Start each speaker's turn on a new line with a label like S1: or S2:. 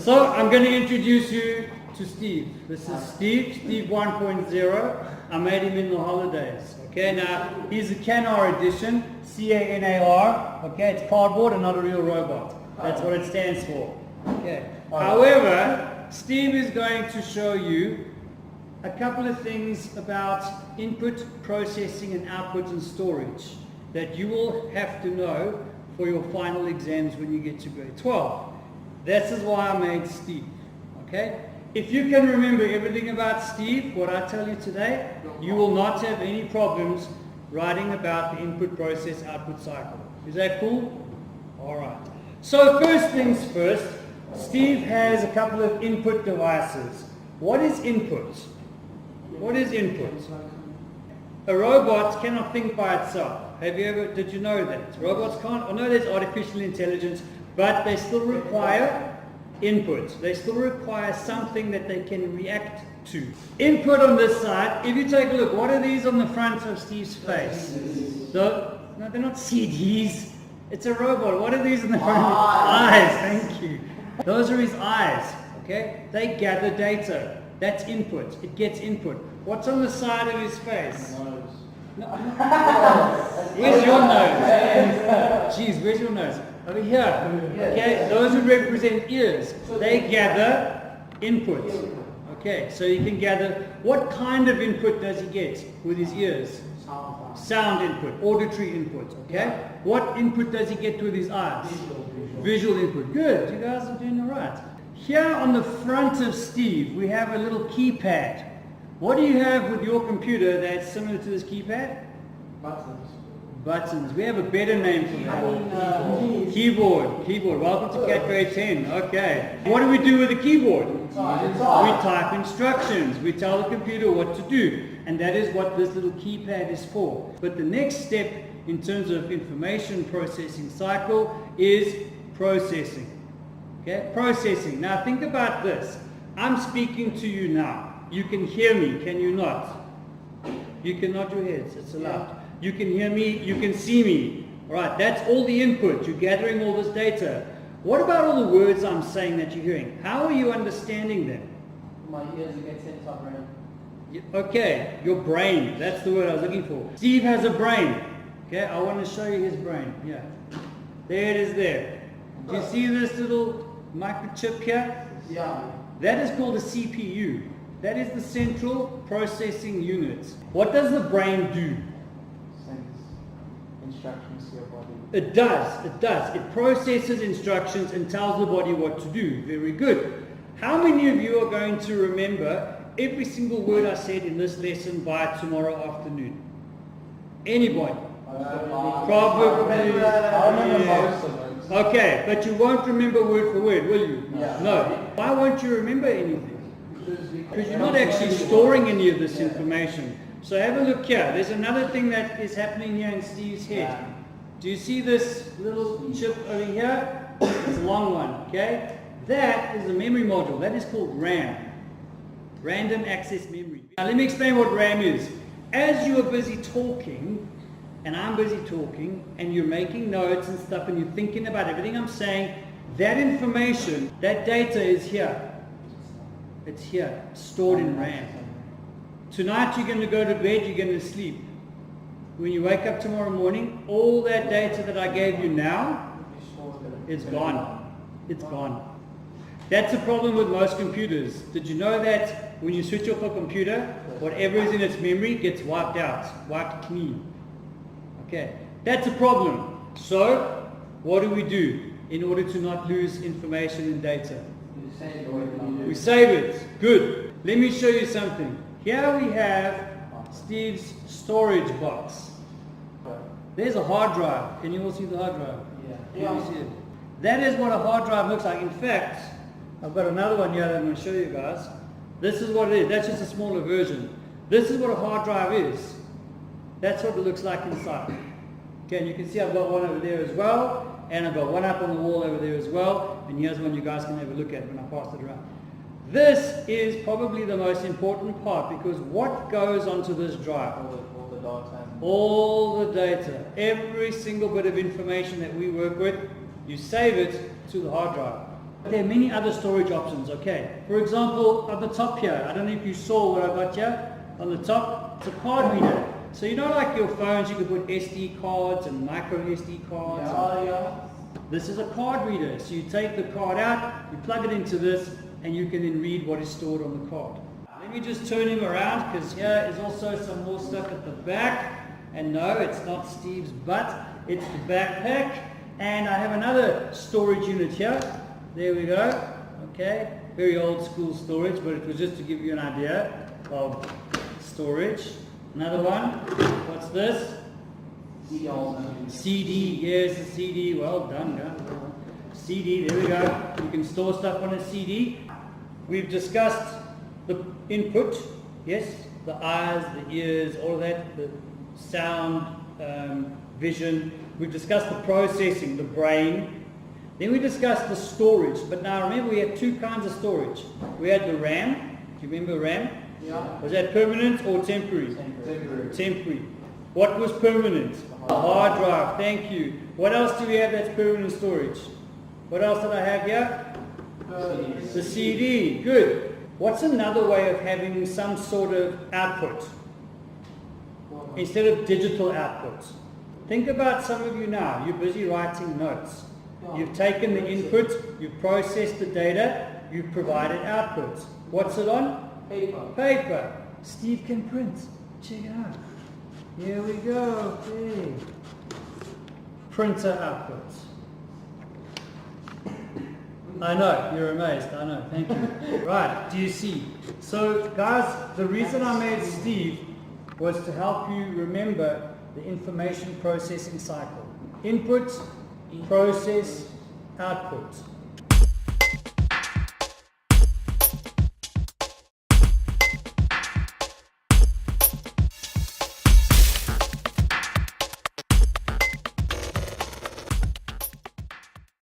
S1: So I'm going to introduce you to Steve. This is Steve 1.0. I made him in the holidays. Okay, now he's a Canar edition, C.A.T. Okay, it's cardboard and not a real robot. That's what it stands for. Okay. However, Steve is going to show you a couple of things about input, processing, and output and storage that you will have to know for your final exams when you get to grade 12. This is why I made Steve. Okay? If you can remember everything about Steve, what I tell you today, you will not have any problems writing about the input, process, output cycle. Is that cool? Alright. So first things first, Steve has a couple of input devices. What is input? What is input? A robot cannot think by itself. Did you know that? Robots can't. I know there's artificial intelligence, but they still require input. They still require something that they can react to. Input on this side, if you take a look, what are these on the front of Steve's face? So, no, they're not CDs. It's a robot. What are these in the front? Eyes. Thank you. Those are his eyes. Okay? They gather data. That's input. It gets input. What's on the side of his face?
S2: Nose.
S1: No. Where's your nose? Jeez, where's your nose? Over here. Okay, those would represent ears. They gather input. Okay, so you can gather, what kind of input does he get with his ears? Sound input, auditory input. Okay, what input does he get with his eyes? Visual input. Good, you guys are doing all right. Here on the front of Steve, we have a little keypad. What do you have with your computer that's similar to this keypad?
S2: Buttons.
S1: Buttons. We have a better name for that. Keyboard. Keyboard. Welcome to C.A.T. grade 10. Okay. What do we do with the keyboard? We type instructions. We tell the computer what to do. And that is what this little keypad is for. But the next step in terms of information processing cycle is processing. Okay? Processing. Now think about this. I'm speaking to you now. You can hear me, can you not? You can nod your heads, it's allowed. You can hear me, you can see me. Alright, that's all the input. You're gathering all this data. What about all the words I'm saying that you're hearing? How are you understanding them?
S2: My ears get sent to my brain.
S1: Okay, your brain. That's the word I was looking for. Steve has a brain. Okay, I want to show you his brain. Yeah. There it is there. Do you see this little microchip here?
S2: Yeah.
S1: That is called a CPU. That is the central processing unit. What does the brain do?
S2: Sends instructions to your body.
S1: It does. It processes instructions and tells the body what to do. Very good. How many of you are going to remember every single word I said in this lesson by tomorrow afternoon? Anybody? Probably.
S2: I remember most of them.
S1: Okay, but you won't remember word for word, will you?
S2: Yeah.
S1: No. Why won't you remember anything? Because you're not actually storing any of this information. So have a look here. There's another thing that is happening here in Steve's head. Do you see this little chip over here? It's a long one, okay? That is a memory module. That is called RAM. Random Access Memory. Now let me explain what RAM is. As you are busy talking, and I'm busy talking, and you're making notes and stuff, and you're thinking about everything I'm saying, that information, that data is here. It's here, stored in RAM. Tonight you're going to go to bed, you're going to sleep. When you wake up tomorrow morning, all that data that I gave you now, it's gone. It's gone. That's the problem with most computers. Did you know that when you switch off a computer, whatever is in its memory gets wiped out, wiped clean? Okay, that's a problem. So, what do we do in order to not lose information and data? We save it. Good. Let me show you something. Here we have Steve's storage box. There's a hard drive. Can you all see the hard drive?
S2: Yeah.
S1: Can you see it? That is what a hard drive looks like. In fact, I've got another one here that I'm going to show you guys. This is what it is. That's just a smaller version. This is what a hard drive is. That's what it looks like inside. Okay, and you can see I've got one over there as well. And I've got one up on the wall over there as well. And here's one you guys can have a look at when I pass it around. This is probably the most important part because what goes onto this drive?
S2: All the data.
S1: All the data. Every single bit of information that we work with, you save it to the hard drive. There are many other storage options, okay. For example, at the top here, I don't know if you saw what I got here. On the top, it's a card reader. So you know like your phones, you can put SD cards and micro SD cards. This is a card reader. So you take the card out, you plug it into this, and you can then read what is stored on the card. Let me just turn him around because here is also some more stuff at the back. And no, it's not Steve's butt, it's the backpack. And I have another storage unit here. There we go. Okay, very old school storage, but it was just to give you an idea of storage. Another one. What's this? CD. Yes, a CD. Well done, guys. CD. There we go. You can store stuff on a CD. We've discussed the input. Yes, the eyes, the ears, all of that. The sound, vision. We've discussed the processing, the brain. Then we discussed the storage. But now remember, we had two kinds of storage. We had the RAM. Do you remember RAM?
S2: Yeah.
S1: Was that permanent or temporary?
S2: Temporary.
S1: Temporary. What was permanent? The hard drive. Thank you. What else do we have that's permanent storage? What else did I have here? The CD. Good. What's another way of having some sort of output instead of digital output? Think about some of you now. You're busy writing notes. You've taken the input, you've processed the data, you've provided output. What's it on?
S2: Paper.
S1: Paper. Steve can print. Check it out. Here we go. Okay. Printer output. I know, you're amazed. I know, thank you. Right, do you see? So guys, the reason I made Steve was to help you remember the information processing cycle. Input, process, output.